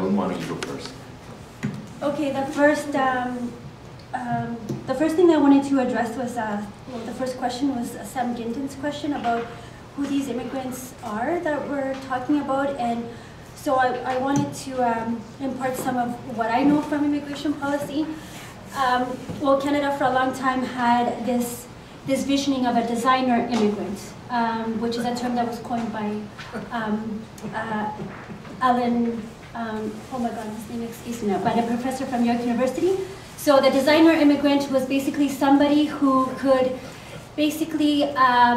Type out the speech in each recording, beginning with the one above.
Ellen, why don't you go first? Okay, the first thing I wanted to address was, well, the first question was Sam Ginton's question about who these immigrants are that we're talking about. And so I wanted to impart some of what I know from immigration policy. Well, Canada for a long time had this visioning of a designer immigrant, which is a term that was coined by Alan, oh my God, his name escapes me now, but a professor from York University. So the designer immigrant was basically somebody who could basically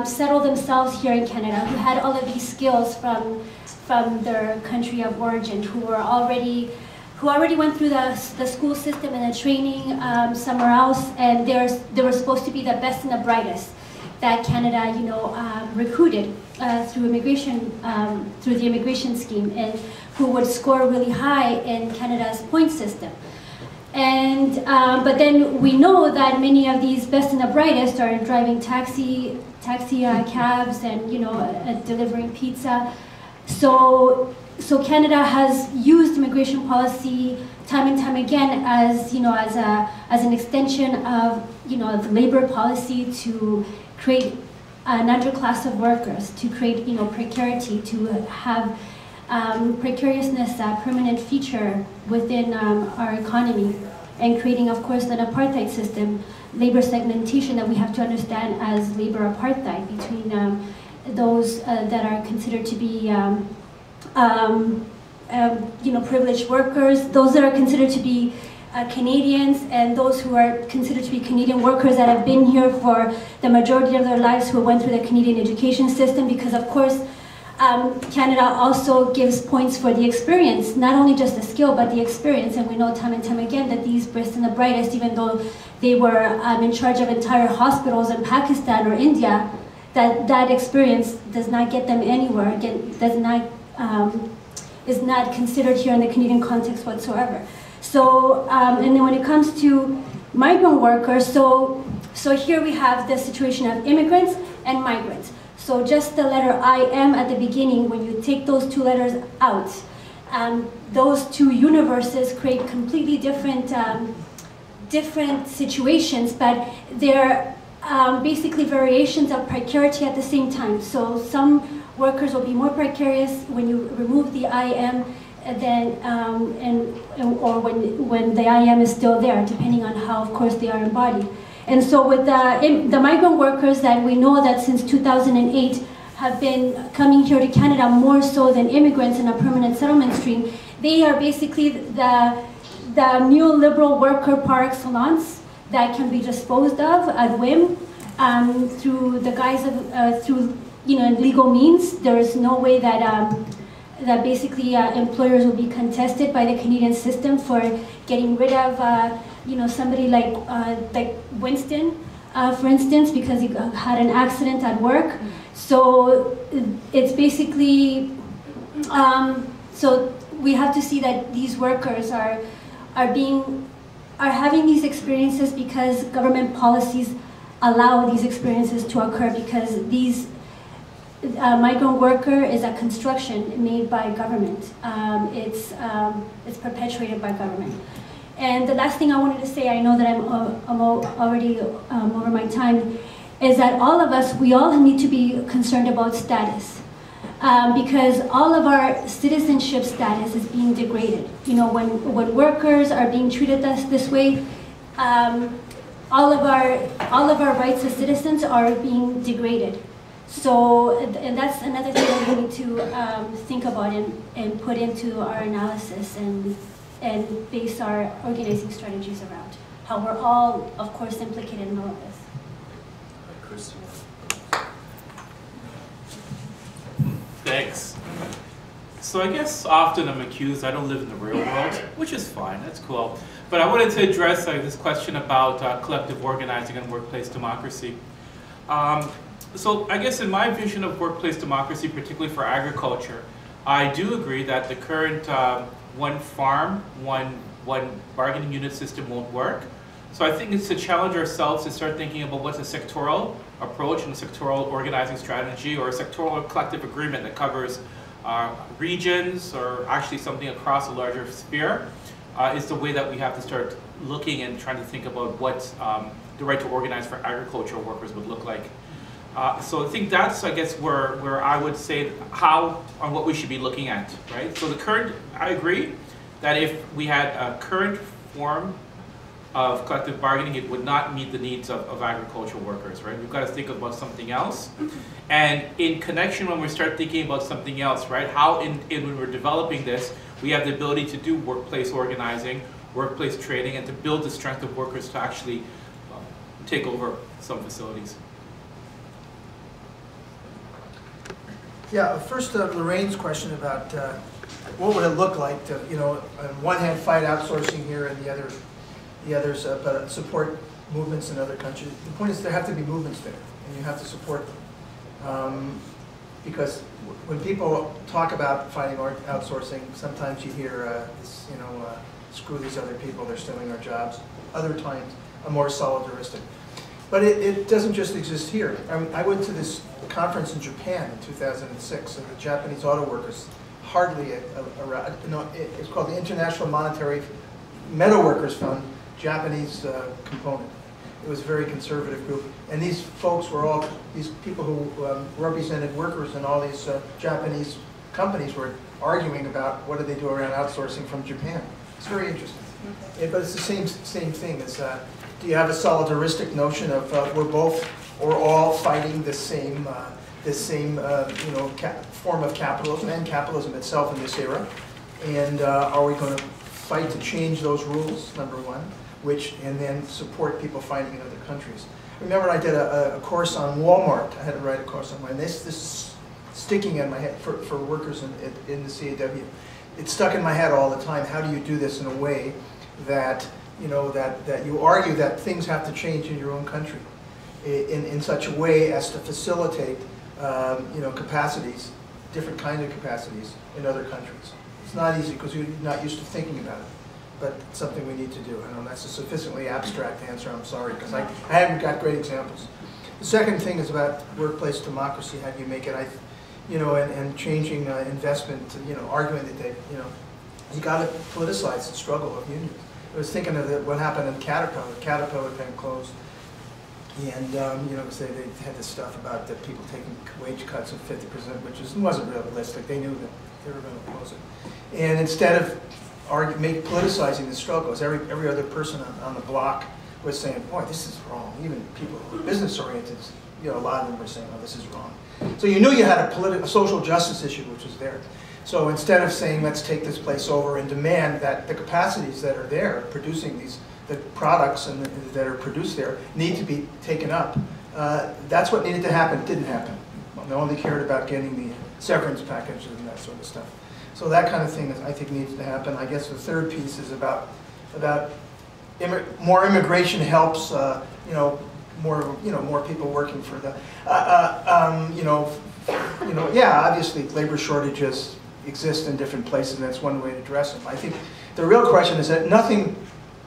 settle themselves here in Canada, who had all of these skills from their country of origin, who already went through the school system and the training somewhere else, and they were supposed to be the best and the brightest that Canada, recruited through immigration, through the immigration scheme, and who would score really high in Canada's point system. And but then we know that many of these best and the brightest are driving taxi cabs and delivering pizza. So Canada has used immigration policy time and time again as as an extension of the labor policy to create an underclass of workers, to create precarity, to have precariousness a permanent feature within our economy, and creating, of course, an apartheid system, labor segmentation that we have to understand as labor apartheid between those that are considered to be privileged workers, those that are considered to be Canadians, and those who are considered to be Canadian workers that have been here for the majority of their lives, who went through the Canadian education system, because of course Canada also gives points for the experience, not only just the skill, but the experience. And we know time and time again that these best and the brightest, even though they were in charge of entire hospitals in Pakistan or India, that experience does not get them anywhere, is not considered here in the Canadian context whatsoever. So, and then when it comes to migrant workers, so here we have the situation of immigrants and migrants. So just the letter IM at the beginning, when you take those two letters out, those two universes create completely different situations, but they're basically variations of precarity at the same time. So some workers will be more precarious when you remove the IM, or when the IM is still there, depending on how, of course, they are embodied. And so with the migrant workers that we know that since 2008 have been coming here to Canada more so than immigrants in a permanent settlement stream, they are basically the neoliberal worker par excellence that can be disposed of at whim through the guise of legal means. There is no way that that basically employers will be contested by the Canadian system for getting rid of somebody like Winston, for instance, because he had an accident at work. So it's basically so we have to see that these workers are having these experiences because government policies allow these experiences to occur, because these migrant worker is a construction made by government. It's perpetuated by government. And the last thing I wanted to say, I know that I'm already over my time, is that all of us, we all need to be concerned about status. Because all of our citizenship status is being degraded. When workers are being treated this way, all of our rights as citizens are being degraded. So, and that's another thing that we need to think about and put into our analysis and base our organizing strategies around. How we're all, of course, implicated in all of this. Christian. Thanks. So I guess often I'm accused I don't live in the real world, which is fine, that's cool. But I wanted to address this question about collective organizing and workplace democracy. So I guess in my vision of workplace democracy, particularly for agriculture, I do agree that the current one farm, one bargaining unit system won't work. So I think it's to challenge ourselves to start thinking about what's a sectoral approach and a sectoral organizing strategy, or a sectoral collective agreement that covers regions, or actually something across a larger sphere, is the way that we have to start looking and trying to think about what the right to organize for agricultural workers would look like. So I think that's, I guess, where I would say how and what we should be looking at, right? So the current, I agree that if we had a current form of collective bargaining, it would not meet the needs of agricultural workers, right? We've got to think about something else. And in connection, when we start thinking about something else, right, how when we're developing this, we have the ability to do workplace organizing, workplace training, and to build the strength of workers to actually take over some facilities. Yeah, first Lorraine's question about what would it look like to, you know, on one hand fight outsourcing here and the others but support movements in other countries. The point is there have to be movements there, and you have to support them. Because when people talk about fighting outsourcing, sometimes you hear, this, you know, screw these other people, they're stealing our jobs. Other times, are more solidaristic. But it doesn't just exist here. I went to this conference in Japan in 2006, and the Japanese auto workers hardly around. No, it's called the International Monetary Metal Workers Fund, Japanese component. It was a very conservative group, and these folks were all these people who represented workers, and all these Japanese companies were arguing about what do they do around outsourcing from Japan. It's very interesting. But it's the same thing as. Do you have a solidaristic notion of we're both or all fighting the same you know, form of capitalism and capitalism itself in this era? And are we going to fight to change those rules? Number one, and then support people fighting in other countries. Remember, I did a course on Walmart. I had to write a course on Walmart. And this is sticking in my head for workers in the CAW. It's stuck in my head all the time. How do you do this in a way that you know, that you argue that things have to change in your own country in such a way as to facilitate, you know, capacities, different kinds of capacities in other countries. It's not easy because you're not used to thinking about it, but it's something we need to do. I know that's a sufficiently abstract answer, I'm sorry, because I haven't got great examples. The second thing is about workplace democracy, how do you make it, you know, and changing investment, you know, arguing that they, you know, you got to politicize the struggle of unions. I was thinking of what happened in Caterpillar. Caterpillar then closed, and you know, they had this stuff about the people taking wage cuts of 50%, which wasn't realistic. They knew that they were going to close it. And instead of politicizing the struggles, every other person on the block was saying, "Boy, this is wrong." Even people who were business-oriented, you know, a lot of them were saying, "Oh, this is wrong." So you knew you had a social justice issue, which was there. So instead of saying, let's take this place over and demand that the capacities that are there, producing the products that are produced there, need to be taken up, that's what needed to happen. It didn't happen. They only cared about getting the severance packages and that sort of stuff. So that kind of thing, I think, needs to happen. I guess the third piece is about more immigration helps, you know, more people working for the, yeah, obviously labor shortages exist in different places, and that's one way to address them. I think the real question is that nothing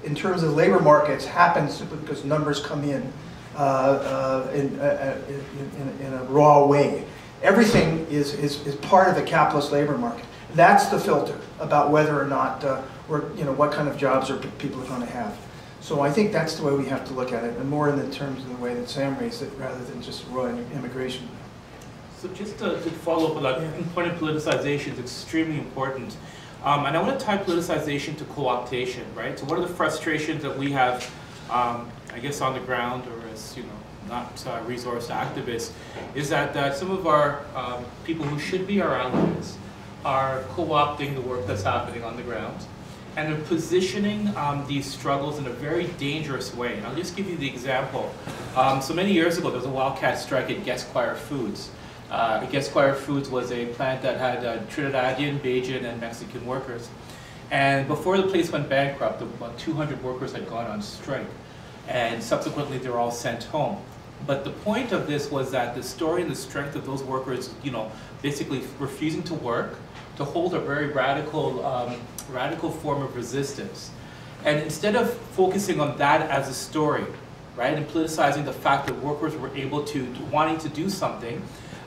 in terms of labor markets happens simply because numbers come in a raw way. Everything is part of the capitalist labor market. That's the filter about whether or not what kind of jobs people are going to have. So I think that's the way we have to look at it, and more in the terms of the way that Sam raised it, rather than just raw immigration. So just to follow up on that, the point of politicization is extremely important. And I want to tie politicization to co-optation, right? So one of the frustrations that we have, I guess, on the ground, or as, you know, not resource activists, is that some of our people who should be our allies are co-opting the work that's happening on the ground. And they're positioning these struggles in a very dangerous way. And I'll just give you the example. So many years ago, there was a wildcat strike at Guesquire Foods. Guesquire Foods was a plant that had Trinidadian, Bajan, and Mexican workers. And before the place went bankrupt, about 200 workers had gone on strike. And subsequently, they were all sent home. But the point of this was that the story and the strength of those workers, you know, basically refusing to work, to hold a very radical form of resistance. And instead of focusing on that as a story, right, and politicizing the fact that workers were able to wanting to do something,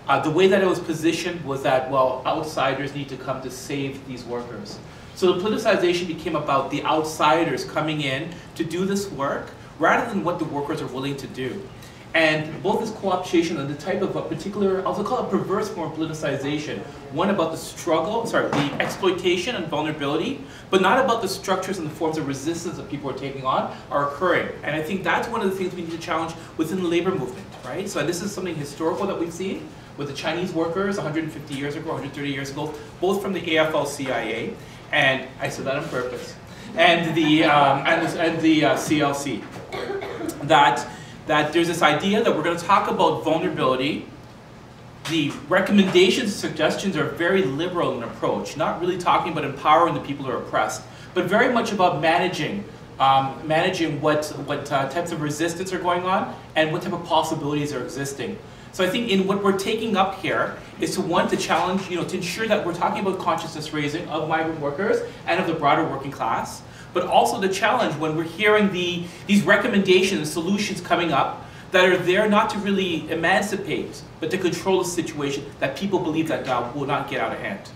The way that it was positioned was that, well, outsiders need to come to save these workers. So the politicization became about the outsiders coming in to do this work rather than what the workers are willing to do. And both this co-optation and the type of a particular, I'll call it perverse form of politicization, one about the struggle, the exploitation and vulnerability, but not about the structures and the forms of resistance that people are taking on, are occurring. And I think that's one of the things we need to challenge within the labor movement, right? So this is something historical that we've seen with the Chinese workers 150 years ago, 130 years ago, both from the AFL-CIA, and I said that on purpose, and the CLC, that there's this idea that we're going to talk about vulnerability. The recommendations, suggestions are very liberal in approach, not really talking about empowering the people who are oppressed, but very much about managing what types of resistance are going on and what type of possibilities are existing. So I think in what we're taking up here is to challenge, to ensure that we're talking about consciousness raising of migrant workers and of the broader working class, but also the challenge when we're hearing these recommendations, solutions coming up that are there not to really emancipate, but to control the situation that people believe that will not get out of hand.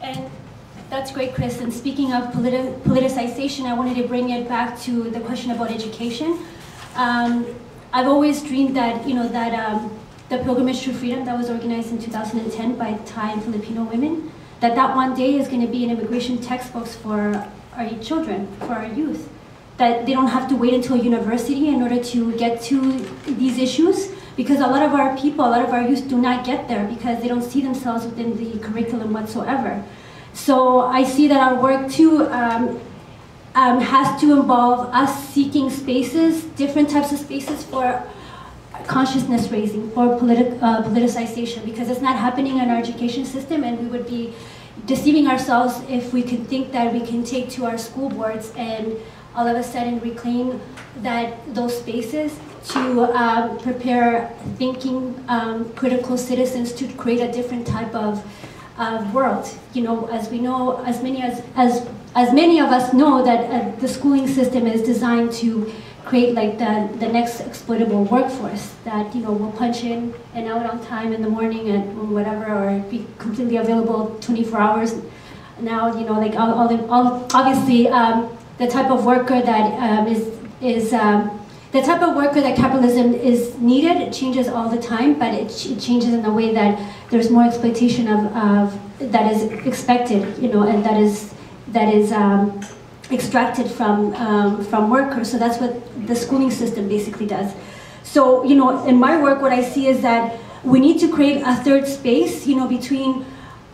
And that's great, Chris. And speaking of politicization, I wanted to bring it back to the question about education. I've always dreamed that, the Pilgrimage to Freedom that was organized in 2010 by Thai and Filipino women, that one day is going to be in immigration textbooks for our children, for our youth. That they don't have to wait until university in order to get to these issues, because a lot of our people, a lot of our youth do not get there because they don't see themselves within the curriculum whatsoever. So I see that our work too has to involve us seeking spaces, different types of spaces for consciousness raising, for politicization, because it's not happening in our education system, and we would be deceiving ourselves if we could think that we can take to our school boards and all of a sudden reclaim those spaces to prepare thinking, critical citizens to create a different type of world. As we know, as many of us know that the schooling system is designed to create like the next exploitable workforce that will punch in and out on time in the morning and whatever, or be completely available 24 hours. Now obviously the type of worker that the type of worker that capitalism is needed. It changes all the time, but it changes in the way that there's more exploitation of that is expected, and that is extracted from workers. So that's what the schooling system basically does. So, in my work, what I see is that we need to create a third space, between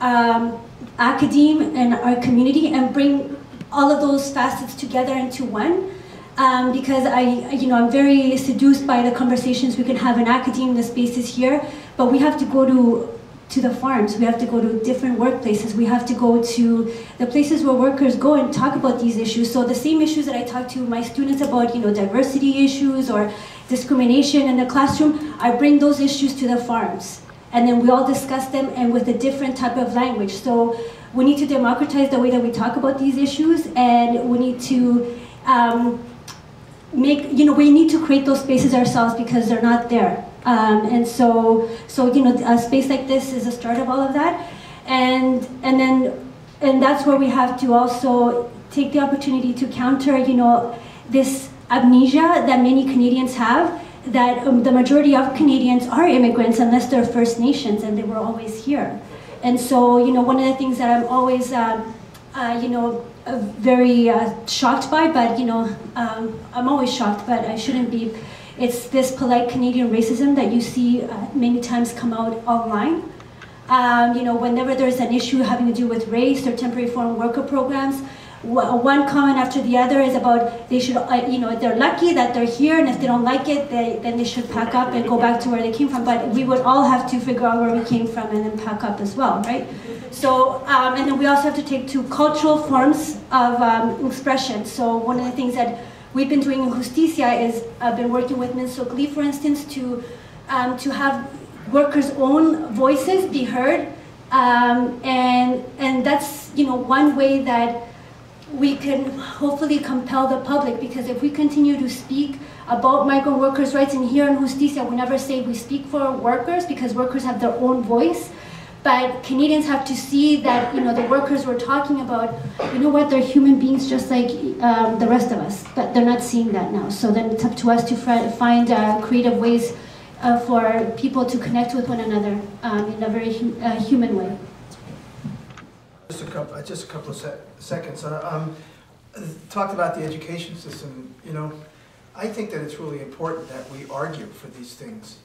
academe and our community, and bring all of those facets together into one. Because I'm very seduced by the conversations we can have in academe, the spaces here, but we have to go to the farms, we have to go to different workplaces, we have to go to the places where workers go and talk about these issues. So the same issues that I talk to my students about, diversity issues or discrimination in the classroom, I bring those issues to the farms. And then we all discuss them, and with a different type of language. So we need to democratize the way that we talk about these issues, and we need to we need to create those spaces ourselves because they're not there. And so a space like this is a start of all of that. And that's where we have to also take the opportunity to counter, this amnesia that many Canadians have, that the majority of Canadians are immigrants unless they're First Nations and they were always here. And so, one of the things that I'm always, very shocked by, but I'm always shocked, but I shouldn't be. It's this polite Canadian racism that you see many times come out online. Whenever there's an issue having to do with race or temporary foreign worker programs, one comment after the other is about they should, they're lucky that they're here, and if they don't like it, then they should pack up and go back to where they came from. But we would all have to figure out where we came from and then pack up as well, right? So, and then we also have to take to cultural forms of expression. So one of the things that we've been doing in Justicia is been working with Minsukli, for instance, to have workers' own voices be heard, and that's one way that we can hopefully compel the public, because if we continue to speak about migrant workers' rights, and here in Justicia we never say we speak for workers because workers have their own voice, but Canadians have to see that, you know, the workers we're talking about, you know what, they're human beings just like the rest of us, but they're not seeing that now. So then it's up to us to find creative ways for people to connect with one another in a very human way. Just a couple of seconds. Talked about the education system. You know, I think that it's really important that we argue for these things.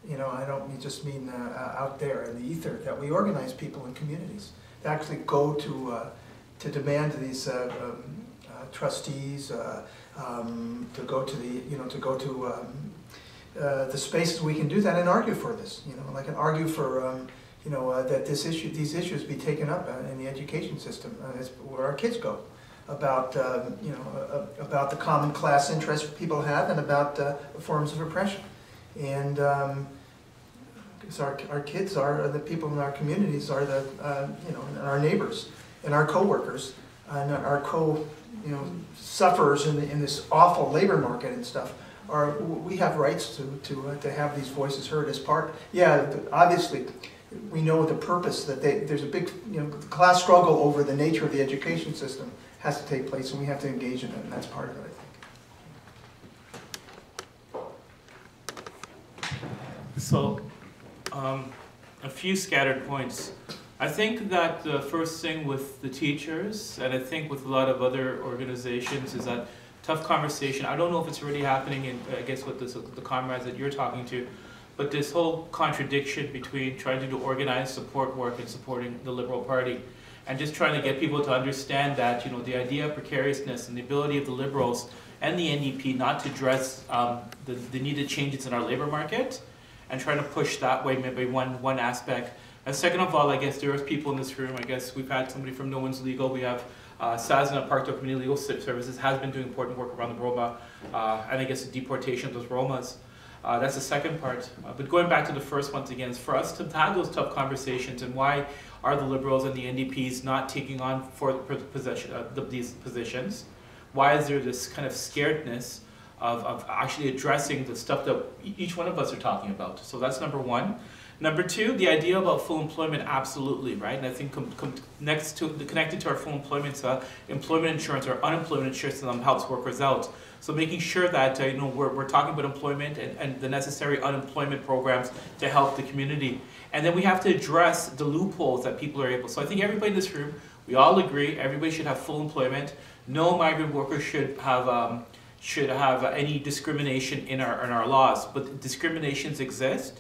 You know, I don't just mean out there in the ether, that we organize people in communities to actually go to demand these trustees, to go to the, you know, to go to the spaces we can do that and argue for this. You know, like, and argue for you know, that these issues be taken up in the education system, where our kids go, about you know, about the common class interest people have, and about the forms of oppression. And because our kids are the people in our communities, are the you know, our neighbors and our co-workers and our you know, sufferers in this awful labor market and stuff. We have rights to have these voices heard as part. Yeah, obviously, we know the purpose that there's a big, you know, class struggle over the nature of the education system has to take place, and we have to engage in it, and that's part of it, I think. So, a few scattered points. I think that the first thing with the teachers, and I think with a lot of other organizations, is that tough conversation. I don't know if it's already happening in, I guess, with the comrades that you're talking to, but this whole contradiction between trying to do organized support work and supporting the Liberal Party, and just trying to get people to understand that, you know, the idea of precariousness and the ability of the Liberals and the NDP not to address the needed changes in our labor market, and trying to push that way, maybe one aspect. And second of all, I guess there are people in this room, I guess we've had somebody from No One's Legal, we have Sazna, Parkdale Community Legal Services, has been doing important work around the Roma, and I guess the deportation of those Romas. That's the second part. But going back to the first once again, is for us to have those tough conversations, and why are the Liberals and the NDPs not taking on these positions? Why is there this kind of scaredness of actually addressing the stuff that each one of us are talking about? So that's number one. Number two, the idea about full employment, absolutely, right? And I think connected to our full employment, employment insurance or unemployment insurance helps workers out. So making sure that you know, we're talking about employment and the necessary unemployment programs to help the community. And then we have to address the loopholes that people are able. So I think everybody in this room, we all agree, everybody should have full employment. No migrant workers should have any discrimination in our laws, but discriminations exist.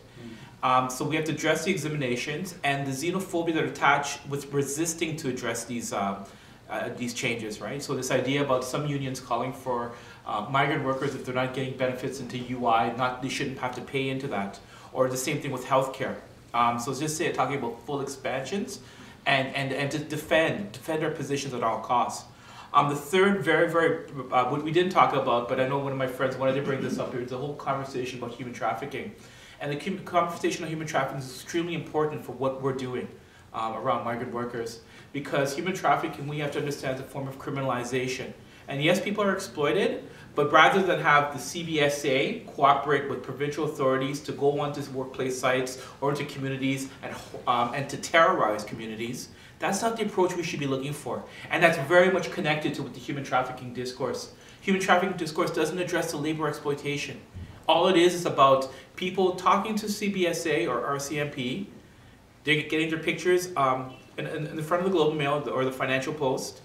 So we have to address the examinations and the xenophobia that attach with resisting to address these changes, right? So this idea about some unions calling for migrant workers, if they're not getting benefits into UI, they shouldn't have to pay into that. Or the same thing with healthcare. So just talking about full expansions and to defend our positions at all costs. The third, what we didn't talk about, but I know one of my friends wanted to bring this up here, is the whole conversation about human trafficking. And the conversation on human trafficking is extremely important for what we're doing around migrant workers. Because human trafficking, we have to understand, is a form of criminalization. And yes, people are exploited, but rather than have the CBSA cooperate with provincial authorities to go onto workplace sites or into communities and to terrorize communities, that's not the approach we should be looking for. And that's very much connected to the human trafficking discourse. Human trafficking discourse doesn't address the labor exploitation. All it is about people talking to CBSA or RCMP, they're getting their pictures in the front of the Globe and Mail or the Financial Post,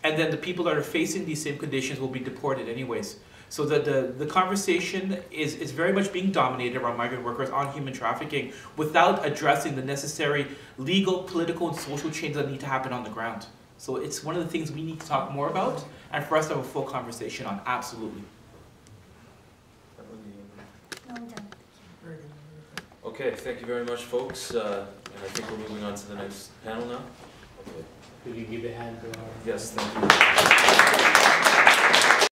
and then the people that are facing these same conditions will be deported anyways. So the conversation is very much being dominated around migrant workers on human trafficking without addressing the necessary legal, political, and social change that need to happen on the ground. So it's one of the things we need to talk more about, and for us to have a full conversation on, absolutely. Okay, thank you very much, folks. And I think we're moving on to the next panel now. Okay. Could you give a hand to our... Yes, thank you.